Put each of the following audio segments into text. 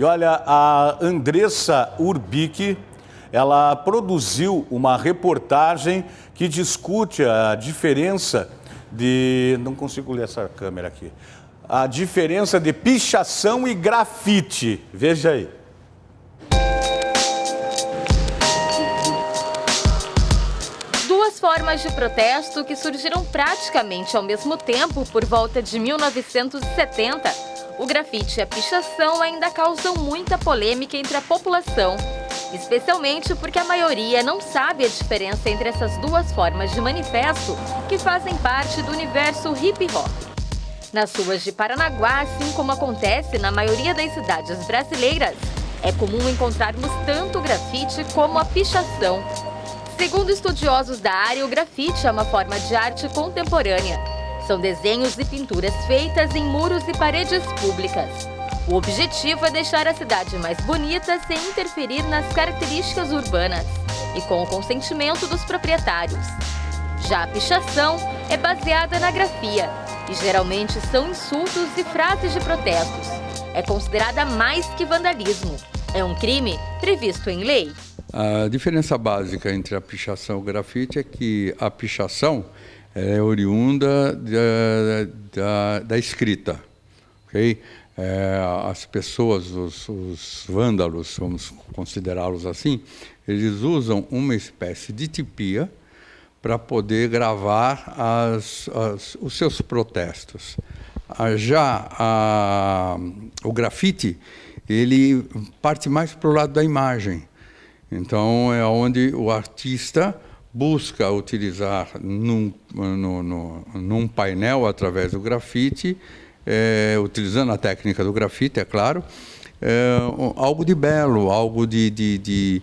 E olha, a Andressa Urbic, ela produziu uma reportagem que discute a diferença de... Não consigo ler essa câmera aqui. A diferença de pichação e grafite. Veja aí. Duas formas de protesto que surgiram praticamente ao mesmo tempo por volta de 1970. O grafite e a pichação ainda causam muita polêmica entre a população, especialmente porque a maioria não sabe a diferença entre essas duas formas de manifesto que fazem parte do universo hip-hop. Nas ruas de Paranaguá, assim como acontece na maioria das cidades brasileiras, é comum encontrarmos tanto o grafite como a pichação. Segundo estudiosos da área, o grafite é uma forma de arte contemporânea. São desenhos e pinturas feitas em muros e paredes públicas. O objetivo é deixar a cidade mais bonita sem interferir nas características urbanas e com o consentimento dos proprietários. Já a pichação é baseada na grafia e geralmente são insultos e frases de protestos. É considerada mais que vandalismo. É um crime previsto em lei. A diferença básica entre a pichação e o grafite é que a pichação é oriunda da escrita, ok? As pessoas, os vândalos, vamos considerá-los assim, eles usam uma espécie de tipia para poder gravar os seus protestos. O grafite, ele parte mais para o lado da imagem. Então, é onde o artista busca utilizar num painel, através do grafite, utilizando a técnica do grafite, é claro, algo de belo, algo de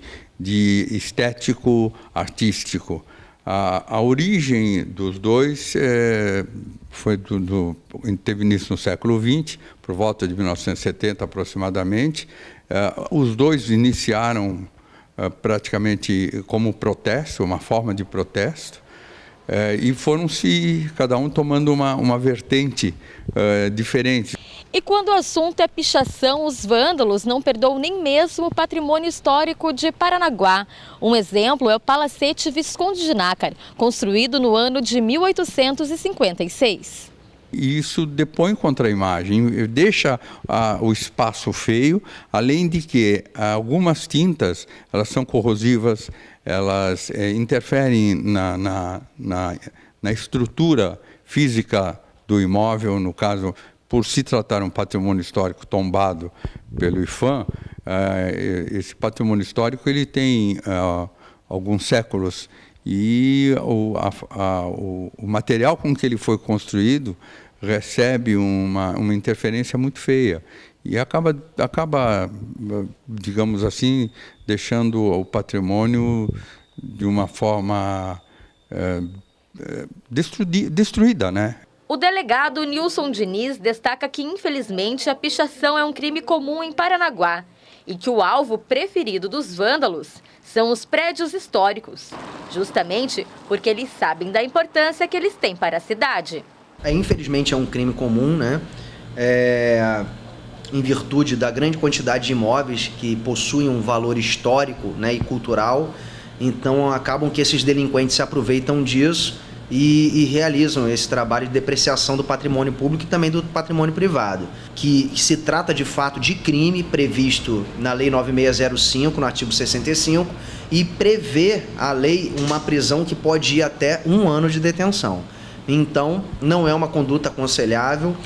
estético, artístico. A origem dos dois teve início no século XX, por volta de 1970 aproximadamente. Os dois iniciaram praticamente como protesto, uma forma de protesto, e foram-se, cada um tomando uma vertente diferente. E quando o assunto é pichação, os vândalos não perdoam nem mesmo o patrimônio histórico de Paranaguá. Um exemplo é o Palacete Visconde de Nácar, construído no ano de 1856. E isso depõe contra a imagem, deixa o espaço feio, além de que algumas tintas elas são corrosivas, elas interferem na estrutura física do imóvel, no caso, por se tratar um patrimônio histórico tombado pelo IPHAN, esse patrimônio histórico ele tem alguns séculos e o material com que ele foi construído recebe uma interferência muito feia e acaba, digamos assim, deixando o patrimônio de uma forma destruída, né? O delegado Nilson Diniz destaca que, infelizmente, a pichação é um crime comum em Paranaguá e que o alvo preferido dos vândalos são os prédios históricos, justamente porque eles sabem da importância que eles têm para a cidade. Infelizmente é um crime comum, né? Em virtude da grande quantidade de imóveis que possuem um valor histórico, né, e cultural. Então acabam que esses delinquentes se aproveitam disso e realizam esse trabalho de depreciação do patrimônio público e também do patrimônio privado, que se trata de fato de crime previsto na Lei 9605, no artigo 65, e prevê a lei uma prisão que pode ir até 1 ano de detenção. Então, não é uma conduta aconselhável.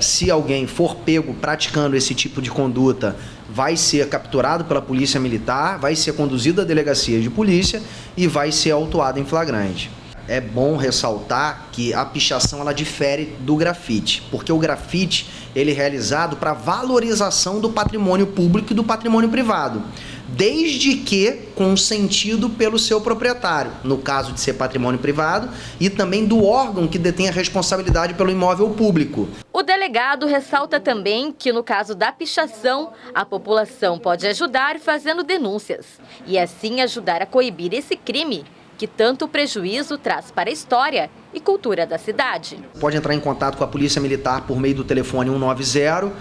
Se alguém for pego praticando esse tipo de conduta, vai ser capturado pela polícia militar, vai ser conduzido à delegacia de polícia e vai ser autuado em flagrante. É bom ressaltar que a pichação ela difere do grafite, porque o grafite ele é realizado para valorização do patrimônio público e do patrimônio privado, desde que consentido pelo seu proprietário, no caso de ser patrimônio privado, e também do órgão que detém a responsabilidade pelo imóvel público. O delegado ressalta também que, no caso da pichação, a população pode ajudar fazendo denúncias e assim ajudar a coibir esse crime que tanto prejuízo traz para a história e cultura da cidade. Pode entrar em contato com a Polícia Militar por meio do telefone 190,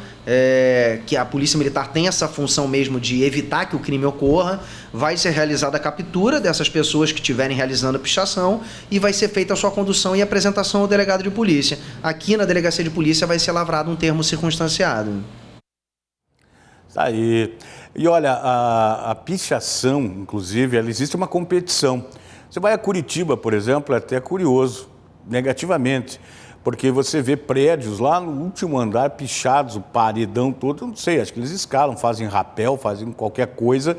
que a Polícia Militar tem essa função mesmo de evitar que o crime ocorra. Vai ser realizada a captura dessas pessoas que estiverem realizando a pichação e vai ser feita a sua condução e apresentação ao delegado de polícia. Aqui na Delegacia de Polícia vai ser lavrado um termo circunstanciado. Tá aí. E olha, a pichação, inclusive, existe uma competição. Você vai a Curitiba, por exemplo, é até curioso, negativamente, porque você vê prédios lá no último andar pichados, o paredão todo, eu não sei, acho que eles escalam, fazem rapel, fazem qualquer coisa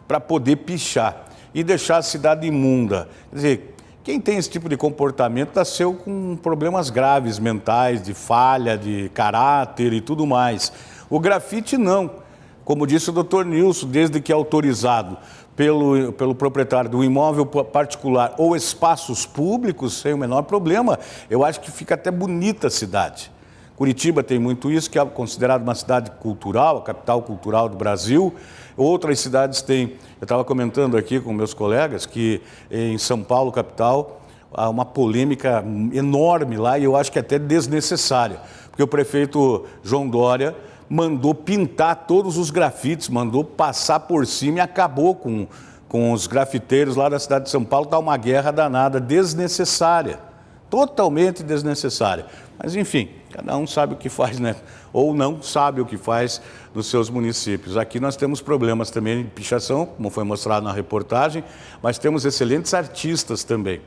para poder pichar e deixar a cidade imunda. Quer dizer, quem tem esse tipo de comportamento nasceu com problemas graves mentais, de falha, de caráter e tudo mais. O grafite não. Como disse o Dr. Nilson, desde que é autorizado pelo proprietário do imóvel particular ou espaços públicos, sem o menor problema, eu acho que fica até bonita a cidade. Curitiba tem muito isso, que é considerada uma cidade cultural, a capital cultural do Brasil. Outras cidades têm. Eu estava comentando aqui com meus colegas que em São Paulo, capital, há uma polêmica enorme lá e eu acho que até desnecessária, porque o prefeito João Dória mandou pintar todos os grafites, mandou passar por cima e acabou com os grafiteiros lá da cidade de São Paulo. Está uma guerra danada, desnecessária, totalmente desnecessária. Mas enfim, cada um sabe o que faz, né? Ou não sabe o que faz nos seus municípios. Aqui nós temos problemas também de pichação, como foi mostrado na reportagem, mas temos excelentes artistas também.